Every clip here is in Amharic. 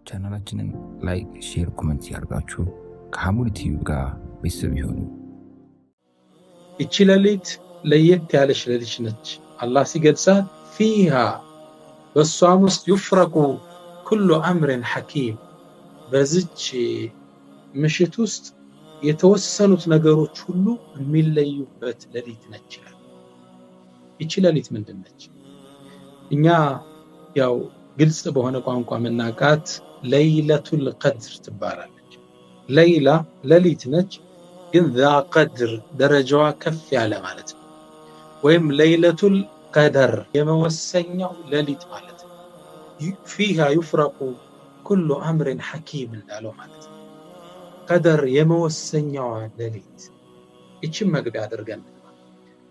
ቻናላችንን ላይክ፣ ሼር፣ ኮሜንት ያርጋችሁ ከሐሙድ ቲቪ ጋር ቤተሰብ ይሁኑ። ይቺ ሌሊት ለየት ያለች ሌሊት ነች። አላህ ሲገልጻት ፊሃ በሷም ውስጥ ይፍረቁ ኩሉ አምሪን ሐኪም በዚች ምሽት ውስጥ የተወሰኑት ነገሮች ሁሉ የሚለዩበት ሌሊት ነች። ይቺ ሌሊት ምንድነች? እኛ ያው ግልጽ በሆነ ቋንቋ መናቃት ለይለቱል ቀድር ትባላለች። ለይላ ሌሊት ነች፣ ግን ዛ ቀድር ደረጃዋ ከፍ ያለ ማለት ነው። ወይም ለይለቱል ቀደር የመወሰኛው ሌሊት ማለት ነው። ፊሃ ይፍረቁ ኩሉ አምሪን ሐኪም እንዳለው ማለት ነው። ቀደር የመወሰኛዋ ሌሊት እቺን መግቢያ አድርገን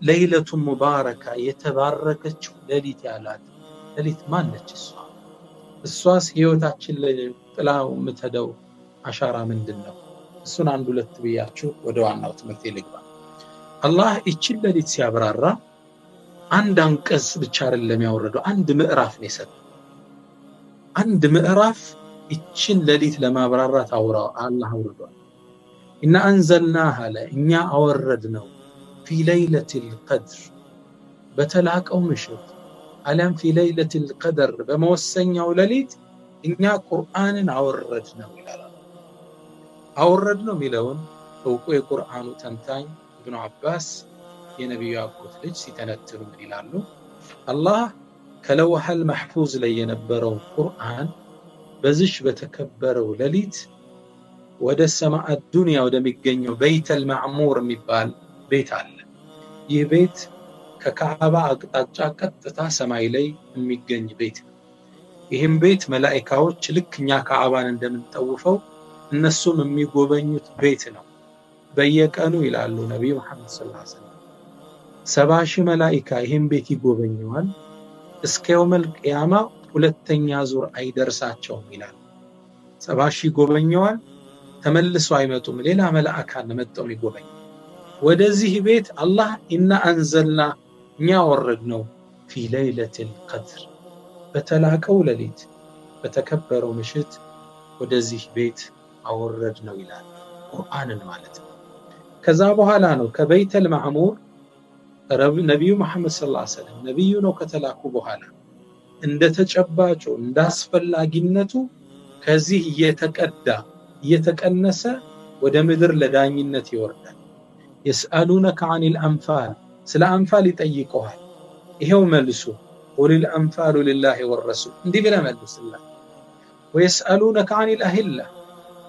ለይለቱ ሙባረካ የተባረከችው ሌሊት ያላት ሌሊት ማነች? እሷስ ህይወታችን ላይ ጥላው የምትሄደው አሻራ ምንድነው? እሱን አንድ ሁለት ብያችሁ ወደ ዋናው ትምህርት ልግባ። አላህ እቺን ሌሊት ሲያብራራ አንድ አንቀጽ ብቻ አይደለም ያወረደው፣ አንድ ምዕራፍ ነው የሰጠው። አንድ ምዕራፍ እቺን ሌሊት ለማብራራት አላህ አውርዷል። ኢና አንዘልናሃ እኛ አወረድነው ፊ ለይለቲል ቀድር በተላቀው ምሽት አለም ፊ ለይለቲል ቀድር በመወሰኛው ሌሊት እኛ ቁርአንን አወረድነው ይላል። አወረድነው የሚለውን እውቁ የቁርአኑ ተንታኝ ኢብኑ አባስ የነብዩ አጎት ልጅ ሲተነትኑ ምን ይላሉ? አላህ ከለውሐል መሕፉዝ ላይ የነበረው ቁርአን በዚህ በተከበረው ሌሊት ወደ ሰማዕ ዱንያ ወደሚገኘው በይተል ማዕሙር የሚባል ቤት አለ። ይህ ቤት ከካዕባ አቅጣጫ ቀጥታ ሰማይ ላይ የሚገኝ ቤት ነው። ይህም ቤት መላእክቶች ልክኛ ካዕባን እንደምንጠውፈው እነሱም የሚጎበኙት ቤት ነው። በየቀኑ ይላሉ ነብዩ መሐመድ ሰለላሁ ዐለይሂ ወሰለም 70,000 መላእክት ይህም ቤት ይጎበኙዋል። እስከ የውመል ቂያማ ሁለተኛ ዙር አይደርሳቸውም ይላል። 70,000 ይጎበኙዋል፣ ተመልሰው አይመጡም። ሌላ መላእክት መጥተው ይጎበኙ። ወደዚህ ቤት አላህ ኢና አንዘልና እኛ ወረድነው ፊ ለይለቲል ቀድር በተላቀው ሌሊት በተከበረው ምሽት ወደዚህ ቤት አወረድነው ይላል ቁርአንን ማለት ነው። ከዛ በኋላ ነው ከበይተል ማዕሙር ነብዩ መሐመድ ሰለላሁ ዐለይሂ ወሰለም ነብዩ ነው ከተላኩ በኋላ እንደተጨባጩ እንዳስፈላጊነቱ ከዚህ እየተቀነሰ ወደ ምድር ለዳኝነት ይወርዳል። يسألونك عن الأنفال ስለ አንፋል ይጠይቁሃል። ይሄው መልሱ ቁሊል አንፋሉ ሊላሂ ወረሱል እንዲህ ብለህ መልስልህ። ويسألونك عن الأهلة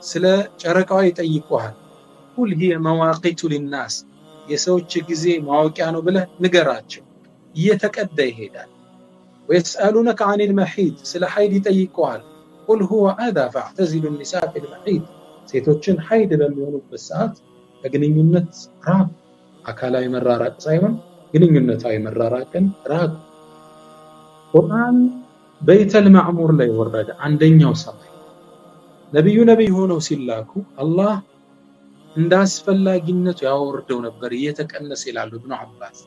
ስለ ጨረቃው ይጠይቁሃል። ቁል هي مواقيت للناس የሰዎች ጊዜ ማወቂያ ነው ብለህ ንገራቸው። እየተቀዳ ይሄዳል። ويسألونك عن المحيض ስለ ሐይድ ይጠይቁሃል። ቁል هو أذى فاعتزلوا النساء في المحيض ሴቶችን ሐይድ በሚሆኑበት ሰዓት ከግንኙነት ራቅ። አካላዊ መራራቅ ሳይሆን ግንኙነታዊ መራራቅን ራቅ። ቁርአን በይተል ማዕሙር ላይ ወረደ፣ አንደኛው ሰማይ። ነብዩ ሆነው ሲላኩ አላህ እንዳስፈላጊነቱ ያወርደው ነበር እየተቀነሰ ይላሉ ኢብኑ አባስ።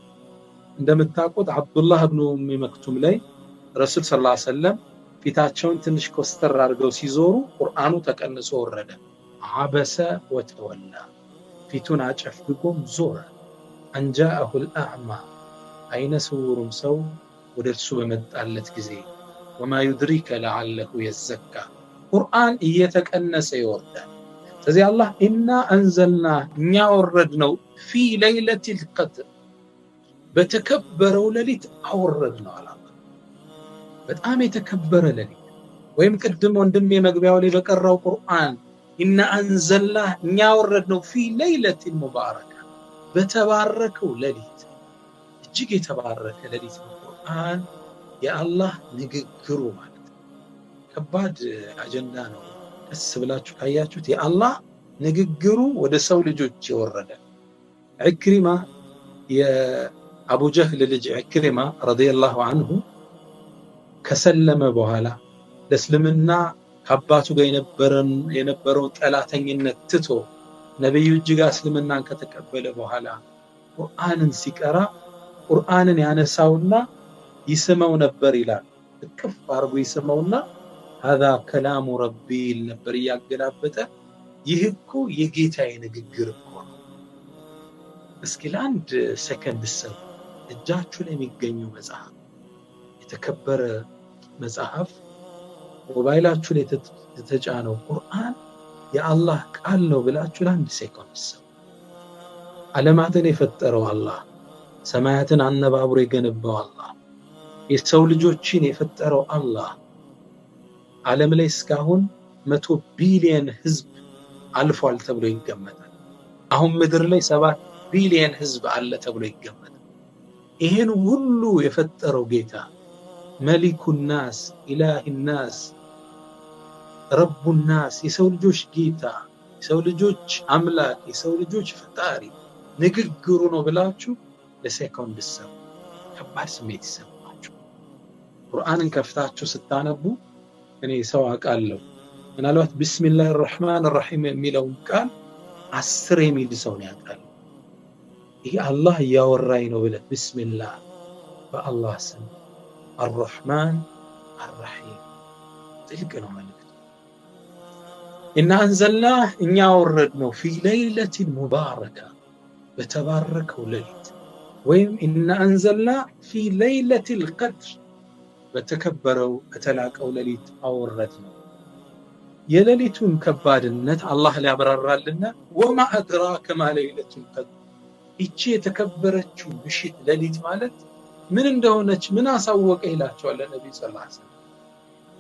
እንደምታውቁት አብዱላህ ኢብኑ ኡም መክቱም ላይ ረሱል ሰለላሁ ዐለይሂ ወሰለም ፊታቸውን ትንሽ ኮስተር አድርገው ሲዞሩ ቁርአኑ ተቀንሶ ወረደ። አበሰ ወተወላ ፊቱን አጨፍግጎም ዞረ። አንጃአሁል አዕማ አይነ ስውሩም ሰው ወደ እርሱ በመጣለት ጊዜ ወማ ዩድሪከ ለዓለሁ የዘካ ቁርአን እየተቀነሰ ይወርዳል። ስለዚህ አላህ ኢና አንዘልና እኛ ወረድነው ፊ ለይለቲል ቀድር በተከበረው ሌሊት አወረድነው አለ። በጣም የተከበረ ሌሊት ወይም ቅድም ወንድሜ መግቢያው ላይ በቀራው ቁርአን ኢና አንዘልና እኛ ወረድነው ፊ ለይለቲል ሙባረካ በተባረከው ሌሊት እጅግ የተባረከ ሌሊት ነው። ቁርአን የአላህ ንግግሩ ማለት ነው። ከባድ አጀንዳ ነው። ደስ ብላችሁ ካያችሁት የአላህ ንግግሩ ወደ ሰው ልጆች የወረደ ዕክሪማ የአቡ ጀህል ልጅ ዕክሪማ ረዲየላሁ ዐንሁ ከሰለመ በኋላ ለእስልምና ከአባቱ ጋር የነበረውን ጠላተኝነት ትቶ ነብዩ እጅግ እስልምናን ከተቀበለ በኋላ ቁርአንን ሲቀራ ቁርአንን ያነሳውና ይስመው ነበር ይላል። እቅፍ አርጎ ይስመውና هذا كلام ربي ነበር ያገላበጠ ይህ እኮ የጌታዬ ንግግር እኮ ነው። እስኪ ለአንድ ሰከንድ ሰው እጃችሁ ላይ የሚገኘው መጽሐፍ የተከበረ መጽሐፍ ሞባይላችሁ ላይ የተጫነው ቁርአን የአላህ ቃል ነው ብላችሁ ለአንድ ሰከንድ ሰው ዓለማትን የፈጠረው አላህ ሰማያትን አነባብሮ የገነባው አላህ የሰው ልጆችን የፈጠረው አላህ ዓለም ላይ እስካሁን 100 ቢሊየን ህዝብ አልፏል ተብሎ ይገመታል። አሁን ምድር ላይ 7 ቢሊየን ህዝብ አለ ተብሎ ይገመታል። ይሄን ሁሉ የፈጠረው ጌታ መሊኩ ናስ ኢላሂ ናስ ረቡ ናስ የሰው ልጆች ጌታ የሰው ልጆች አምላክ የሰው ልጆች ፈጣሪ ንግግሩ ነው ብላችሁ ለሰከንድ ሰው ከባድ ስሜት ይሰማችሁ። ቁርአንን ከፍታችሁ ስታነቡ እኔ ሰው አውቃለሁ ምናልባት ቢስሚላሂር ረህማኒር ረሂም የሚለውን ቃል 10 የሚል ሰው ነው ያውቃል። ይሄ አላህ ያወራኝ ነው ብለ ቢስሚላህ በአላህ ስም الرحمن الرحيم ጥልቅ ነው ማለት إن أنزلناه إن يوردنا في ليلة مباركة بتباركه ليلة وإن أنزلنا في ليلة القدر بتكبروا بتلاقوا ليلة أوردنا يا ليلة كبار النت الله لا برر لنا وما أدراك ما ليلة القدر إيشي تكبرت شو بشيت ليلة مالت من عنده من أسوق إلى شو على النبي صلى الله عليه وسلم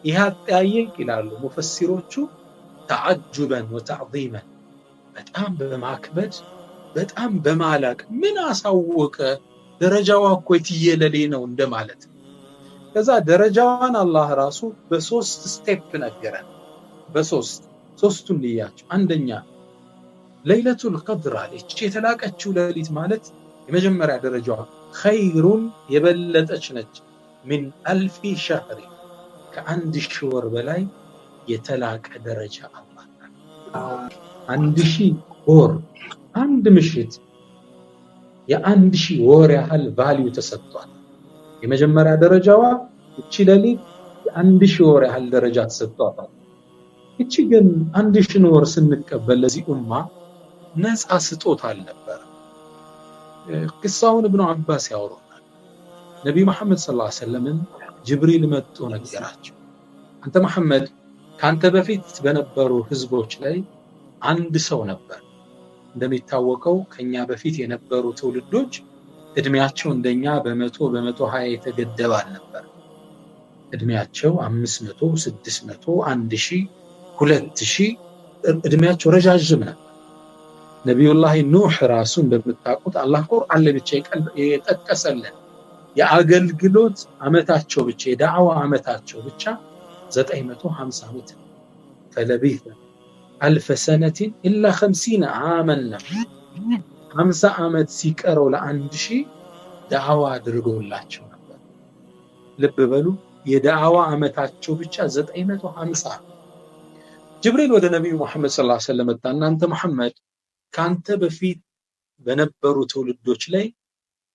يهات آيين كلا المفسرون شو تعجبا وتعظيما بتأم بمعكبد بتأم بمالك من أسوق درجة كويتية للينا وندمالت كذا درجان الله راسو بسوست ستيب نقرن بسوست نيات عندنا ليلة القدر عليك شيء تلاقى تشو ليلة مالت يمجمع درجة خير يبلت أشنج من 1000 شهر كعند الشهور بلاي يتلاقى درجة الله عند شيء ور عند مشيت يا عند شيء ور يا هل فاليو تسطع يمجمع درجة تشيللي عند شيء ور يا هل درجات تسطع يتشجن عند شيء ور سنك بلزي أمة ناس أسطوت على النبر قصة ابن عباس يورون نبي محمد صلى الله عليه وسلم جبريل متون الجراج أنت محمد كانت بفيت بنبرو حزبوش لي عند سو نبر عندما يتوقعوا كنيا بفيت ينبرو تولدوج ادمياتشو عندنا بمتو هاي يتقدبان نبر ادمياتشو 500 600 1000 2000 ادمياتشو رجاجم نبر نبي الله نوح راسون بمتاقوت الله قرآن اللي بتشيك يتكسلن يا አገልግሎት አመታቸው ብቻ የዳዕዋ አመታቸው ብቻ 950 ዓመት فلبث 1000 سنة إلا 50 عاما 50 ዓመት ሲቀረው ለአንድ ሺህ ዳዕዋ አድርጎላቸው ነበር። ልብ በሉ የዳዕዋ አመታቸው ብቻ 950 ጅብሪል ወደ ነብዩ መሐመድ ሰለላሁ ዐለይሂ ወሰለም መጣና አንተ መሐመድ ካንተ በፊት በነበሩ ትውልዶች ላይ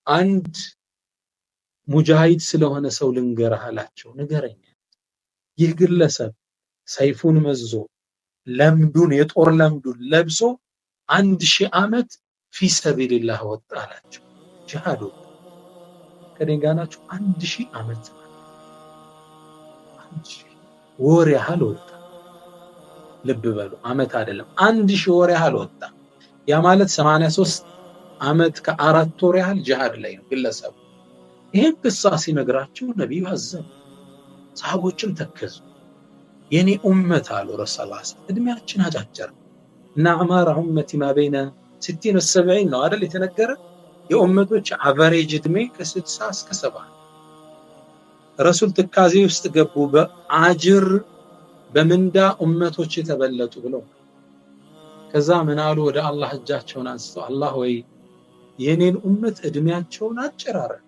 አንድ ሙጃሂድ ስለሆነ ሰው ልንገርህ አላቸው። ንገረኝ። ይህ ግለሰብ ሰይፉን መዞ ለምዱን የጦር ለምዱን ለብሶ 1000 ዓመት في سبيل الله ወጣ አላቸው። ጂሃዱ ከደንጋናችሁ 1000 ዓመት 1000 ወር ያህል ወጣ። ልብ በሉ ዓመት አይደለም 1000 ወር ያህል ወጣ። ያ ማለት 83 ዓመት ከ4 ወር ያህል ጂሃድ ላይ ነው ግለሰብ። ይሄን ቅሳ ሲነግራቸው ነብዩ አዘኑ፣ ሰሃቦችም ተከዙ። የኔ ኡመት አሉ ረሱላህ እድሜያችን አጫጭር እና አማራ ኡመቲ ማ በይነ 60 و70 ነው አይደል የተነገረ። የኡመቶች አቨሬጅ እድሜ ከ60 እስከ 70። ረሱል ተካዜ ውስጥ ገቡ። በአጅር በምንዳ ኡመቶች የተበለጡ ብለው ከዛ ምን አሉ? ወደ አላህ እጃቸውን አንስተው አላህ ወይ የኔን ኡመት እድሜያቸውን አጭራረክ፣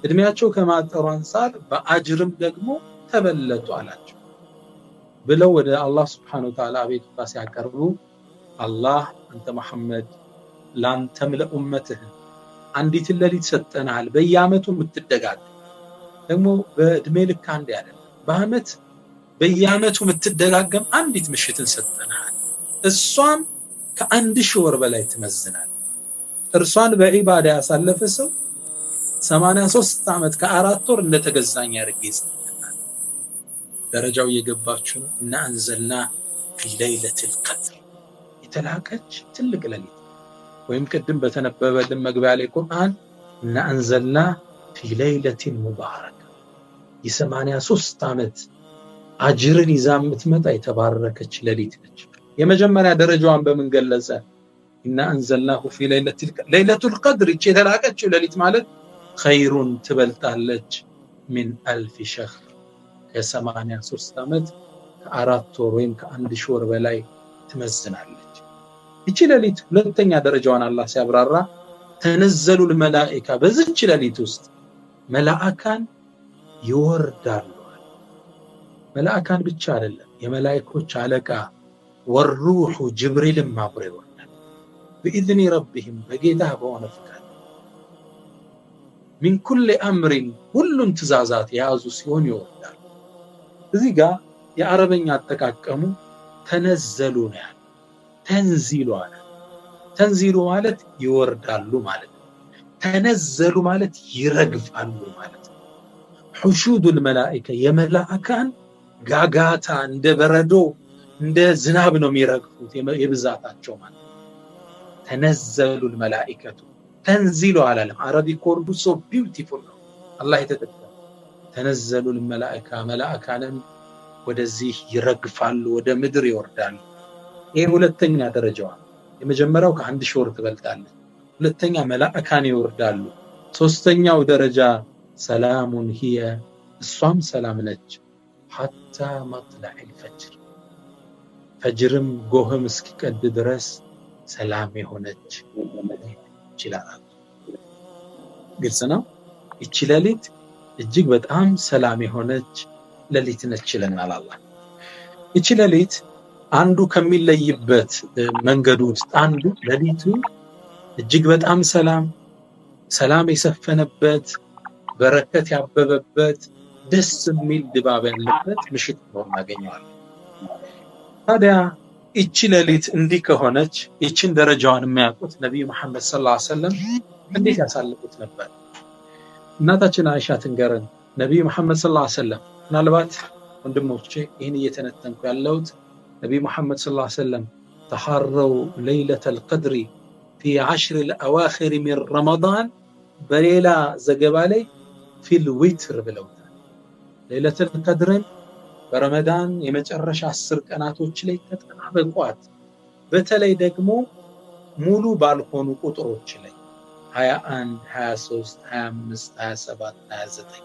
እድሜያቸው ከማጠሩ አንፃር በአጅርም ደግሞ ተበለጡ አላቸው ብለው ወደ አላህ Subhanahu Wa Ta'ala አቤቱታ ሲያቀርቡ አላህ አንተ መሐመድ ላንተም ለኡመትህ አንዲት ለሊት ሰጠናል በየአመቱ የምትደጋግ ደግሞ በእድሜ ልክ አንድ አይደለም በአመት በየዓመቱ የምትደጋገም አንዲት ምሽትን ሰጠናል። እሷም ከ1000 ወር በላይ ትመዝናል። እርሷን በዒባዳ ያሳለፈ ሰው 83 ዓመት ከ4 ወር እንደተገዛኝ ያርግ ይጽናል። ደረጃው እየገባችሁ ነው። እና አንዘልና ፊ ለይለቱል ቀድር የተላከች ትልቅ ሌሊት ወይም ቅድም በተነበበልን መግቢያ ላይ ቁርአን እና አንዘልና ፊ ለይለቲን ሙባረክ የ83 ዓመት አጅርን ይዛ የምትመጣ የተባረከች ሌሊት ነች። የመጀመሪያ ደረጃዋን በምን ገለጸ? እና አንዘልናሁ ፊ ለይለቱል ቀድር የተላከች ሌሊት ማለት ኸይሩን ትበልጣለች ሚን 1000 ሸህር ከ83 ዓመት ከ4 ወር ወይም ከ1000 ወር በላይ ትመዝናለች። እቺ ሌሊት ሁለተኛ ደረጃዋን አላህ ሲያብራራ ተነዘሉል መላኢካ በዚች ሌሊት ውስጥ መላእካን ይወርዳሉ። መላእካን ብቻ አይደለም የመላእክቶች አለቃ ወሩሁ ጅብሪልም አብሮ ይወርዳል። بإذن ربهم በጌታ በሆነ ፍቃድ من كل أمر ሁሉን ትእዛዛት የያዙ ሲሆን ይወርዳል። እዚህ ጋር የአረበኛ አጠቃቀሙ ተነዘሉ ነው ያለው። ተንዚሉ አለ። ተንዚሉ ማለት ይወርዳሉ ማለት ነው። ተነዘሉ ማለት ይረግፋሉ ማለት ነው። ሁሹዱል መላኢካ የመላእካን ጋጋታ እንደ በረዶ እንደ ዝናብ ነው የሚረግፉት የብዛታቸው ማለት ነው። ተነዘሉል መላኢከቱ ተንዚሉ አላለም። አረቢ ኮርዱ ሶ ቢዩቲፉል ነው አላህ የተጠቀመው። ተነዘሉል መላኢካ መላእካንም ወደዚህ ይረግፋሉ፣ ወደ ምድር ይወርዳሉ። ይሄ ሁለተኛ ደረጃዋ። የመጀመሪያው ከ1000 ወር ትበልጣለች። ሁለተኛ መላእካን ይወርዳሉ። ሶስተኛው ደረጃ ሰላሙን ሂየ እሷም ሰላም ነች ሐታ መጥለዕል ፈጅር ፈጅርም ጎህም እስኪቀድ ድረስ ሰላም የሆነች ይችላል። ግልጽ ነው። እቺ ሌሊት እጅግ በጣም ሰላም የሆነች ሌሊት ነች ይለናል አላህ። እቺ ሌሊት አንዱ ከሚለይበት መንገዱ ውስጥ አንዱ ሌሊቱ እጅግ በጣም ሰላም የሰፈነበት በረከት ያበበበት ደስ የሚል ድባብ ያለበት ምሽት ነው እናገኘዋለን። ታዲያ እቺ ሌሊት እንዲህ ከሆነች እቺን ደረጃዋን የሚያውቁት ነብዩ መሐመድ ሰለላሁ ዐለይሂ ወሰለም እንዴት ያሳልፉት ነበር? እናታችን አይሻ ትንገረን። ነብዩ መሐመድ ሰለላሁ ዐለይሂ ወሰለም ምናልባት ወንድሞቼ ይህን እየተነተንኩ ያለሁት ነብዩ መሐመድ ሰለላሁ ዐለይሂ ወሰለም ተሐረው ለይለቱል ቀድሪ ፊ 10 الأواخر من رمضان በሌላ ዘገባ ላይ ፊል ዊትር ብለውታል። ለይለቱል ቀድርን በረመዳን የመጨረሻ 10 ቀናቶች ላይ ተጠባበቋት። በተለይ ደግሞ ሙሉ ባልሆኑ ቁጥሮች ላይ 21 23 25 27 29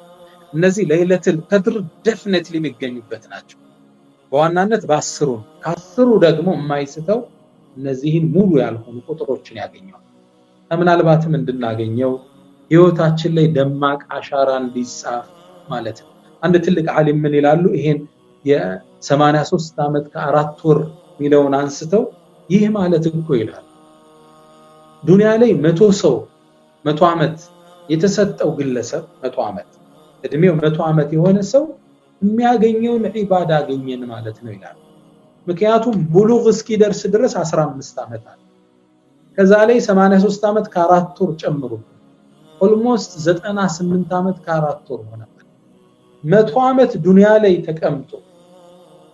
እነዚህ ለይለቱል ቀድር ዴፊኒትሊ የሚገኙበት ናቸው። በዋናነት በ10ሩ ከ10ሩ ደግሞ የማይስተው እነዚህን ሙሉ ያልሆኑ ቁጥሮችን ያገኘዋል። ምናልባትም እንድናገኘው ህይወታችን ላይ ደማቅ አሻራ እንዲጻፍ ማለት ነው። አንድ ትልቅ ዓሊም ምን ይላሉ? ይሄን የ83 ዓመት ከ4 ወር ሚለውን አንስተው ይህ ማለት እኮ ይላል ዱንያ ላይ 100 ሰው 100 ዓመት የተሰጠው ግለሰብ 100 ዓመት እድሜው 100 ዓመት የሆነ ሰው የሚያገኘውን ዒባዳ አገኘን ማለት ነው ይላል። ምክንያቱም ቡሉግ እስኪደርስ ድረስ 15 ዓመት አለ። ከዛ ላይ 83 ዓመት ከ4 ወር ጨምሮ ኦልሞስት 98 ዓመት ከ4 ወር ሆነ። 100 ዓመት ዱንያ ላይ ተቀምጦ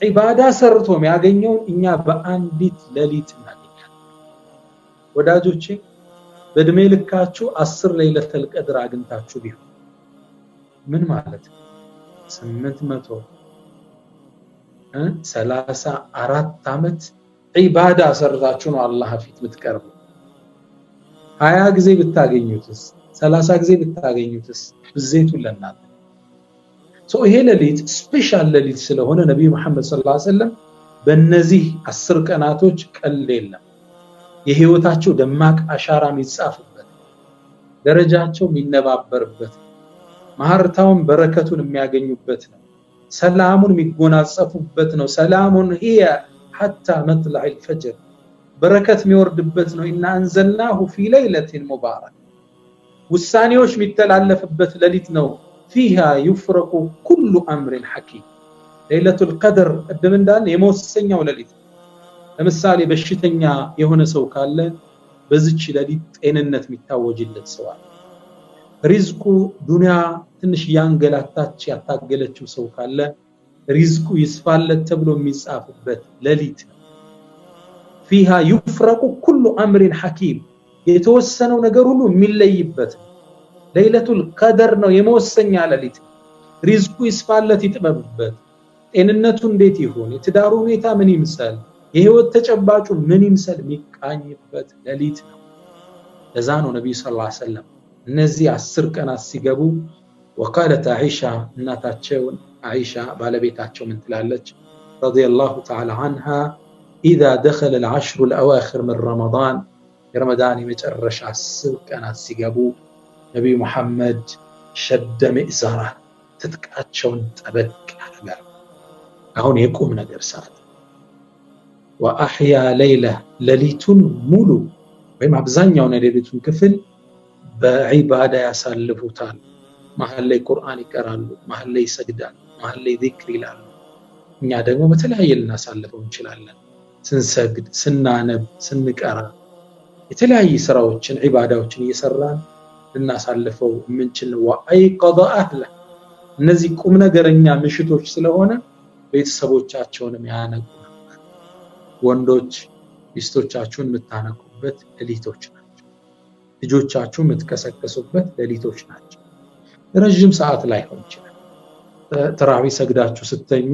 ዒባዳ ሰርቶ የሚያገኘውን እኛ በአንዲት ሌሊት እናገኛለን። ወዳጆቼ በእድሜ ልካችሁ 10 ለይለቱል ቀድር አግኝታችሁ ቢሆን ምን ማለት ነው? 834 ዓመት ዒባዳ ሰርታችሁ ነው አላህ ፊት የምትቀርቡ። 20 ጊዜ ብታገኙትስ 30 ጊዜ ብታገኙትስ ብዜቱን ለእናንተ። ይሄ ሌሊት ስፔሻል ሌሊት ስለሆነ ነብዩ መሐመድ ሰለላሁ ዐለይሂ ወሰለም በእነዚህ 10 ቀናቶች ቀልድ የለም። የህይወታቸው ደማቅ አሻራ የሚጻፍበት፣ ደረጃቸው የሚነባበርበት፣ ማህርታውን በረከቱን የሚያገኙበት ነው። ሰላሙን የሚጎናጸፉበት ነው። ሰላሙን ሂየ ሐታ መጥለዕል ፈጅር በረከት የሚወርድበት ነው። ኢና አንዘልናሁ ፊ ለይለቲን ሙባረክ ውሳኔዎች የሚተላለፍበት ሌሊት ነው። ፊሃ ዩፍረቁ ኩሉ አምሪን ሐኪም ለይለቱል ቀድር ቅድም እንዳለ የመወሰኛው ሌሊት። ለምሳሌ በሽተኛ የሆነ ሰው ካለ በዚች ሌሊት ጤንነት የሚታወጅለት ሰው አለ። ሪዝቁ ዱንያ ትንሽ ያንገላታች ያታገለችው ሰው ካለ ሪዝቁ ይስፋለት ተብሎ የሚጻፍበት ሌሊት ነው። ፊሃ ይፍረቁ ኩሉ አምሪን ሐኪም የተወሰነው ነገር ሁሉ የሚለይበት ለይለቱል ቀድር ነው። የመወሰኛ ሌሊት ሪዝቁ ይስፋለት ይጥበብበት፣ ጤንነቱ እንዴት ይሁን፣ የትዳሩ ሁኔታ ምን ይምሰል፣ የህይወት ተጨባጩ ምን ይምሰል የሚቃኝበት ሌሊት ነው። ለዛ ነው ነብዩ ሰለላሁ ዐለይሂ ወሰለም እነዚህ 10 ቀናት ሲገቡ ወቃለት አይሻ እናታቸው አይሻ ባለቤታቸው ምን ትላለች ረዲየላሁ ተዓላ ዐንሃ إذا دخل العشر الأواخر من رمضان የረመዳን የመጨረሻ 10 ቀናት ሲገቡ ነብዩ መሐመድ ሸደ ሚእዛራ ትጥቃቸውን ጠበቅ ያደርጋሉ። አሁን የቁም ነገር ሰዓት ወአህያ ለይለ ሌሊቱን ሙሉ ወይም አብዛኛውን የሌሊቱን ክፍል በዒባዳ ያሳልፉታል። መሃል ላይ ቁርአን ይቀራሉ፣ መሃል ላይ ይሰግዳሉ፣ መሃል ላይ ዚክር ይላሉ። እኛ ደግሞ በተለያየ ልናሳልፈው እንችላለን። ስንሰግድ፣ ስናነብ፣ ስንቀራ የተለያየ ስራዎችን ዒባዳዎችን እየሰራን ልናሳልፈው የምንችል ወአይቀض አህለ እነዚህ ቁም ነገረኛ ምሽቶች ስለሆነ ቤተሰቦቻቸውንም ያነቁ ነበር። ወንዶች ሚስቶቻችሁን የምታነቁበት ሌሊቶች ናቸው። ልጆቻችሁን የምትቀሰቅሱበት ሌሊቶች ናቸው። ረጅም ሰዓት ላይ ሆን ይችላል። ተራዊህ ሰግዳችሁ ስተኙ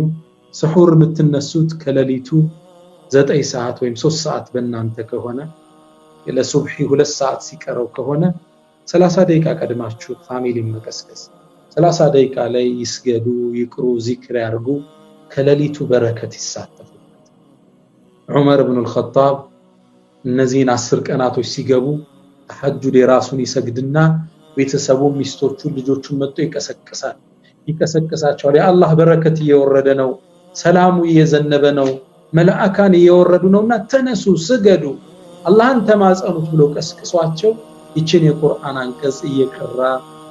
ስሑር የምትነሱት ከሌሊቱ 9 ሰዓት ወይም 3 ሰዓት በእናንተ ከሆነ ለሱብሒ 2 ሰዓት ሲቀረው ከሆነ 30 ደቂቃ ቀድማችሁ ፋሚሊ መቀስቀስ 30 ደቂቃ ላይ ይስገዱ፣ ይቅሩ፣ ዚክር ያርጉ፣ ከሌሊቱ በረከት ይሳተፉበት። ዑመር ኢብኑ አልኸጣብ እነዚህን 10 ቀናቶች ሲገቡ ተሐጁድ የራሱን ይሰግድና ቤተሰቡ ሚስቶቹን ልጆቹን መጥቶ ይቀሰቅሳቸዋል። የአላህ በረከት እየወረደ ነው፣ ሰላሙ እየዘነበ ነው፣ መላእካን እየወረዱ ነውና ተነሱ፣ ስገዱ፣ አላህን ተማጸኑት ብሎ ቀስቅሷቸው ይችን የቁርአን አንቀጽ እየቀራ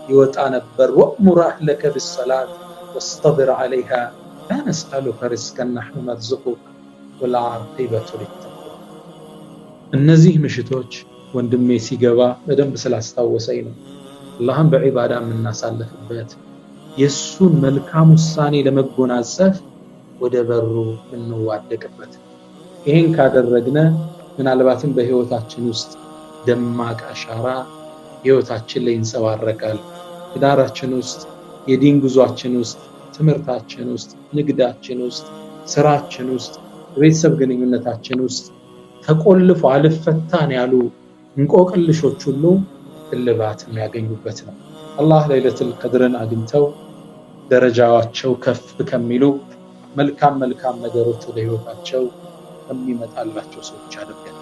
ይወጣ ነበር። ወእሙር አህለከ ቢሰላት ወስተብር ዐለይሃ ላ ነስአሉከ ሪዝቀን ነሕኑ ነርዙቁክ ወልዓቂበቱ ሊተቅዋ። እነዚህ ምሽቶች ወንድሜ ሲገባ በደንብ ስላስታወሰኝ ነው አላህን በዒባዳ የምናሳልፍበት የሱን መልካም ውሳኔ ለመጎናጸፍ ወደ በሩ እንዋደቅበት። ይሄን ካደረግነ ምናልባትም በህይወታችን ውስጥ ደማቅ አሻራ ህይወታችን ላይ ይንጸባረቃል። ትዳራችን ውስጥ፣ የዲን ጉዟችን ውስጥ፣ ትምህርታችን ውስጥ፣ ንግዳችን ውስጥ፣ ስራችን ውስጥ፣ ቤተሰብ ግንኙነታችን ውስጥ ተቆልፎ አልፈታን ያሉ እንቆቅልሾች ሁሉ እልባት የሚያገኙበት ነው። አላህ ለይለቱል ቀድርን አግኝተው ደረጃቸው ከፍ ከሚሉ መልካም ነገሮች ወደ ህይወታቸው ከሚመጣላቸው ሰዎች አድርገን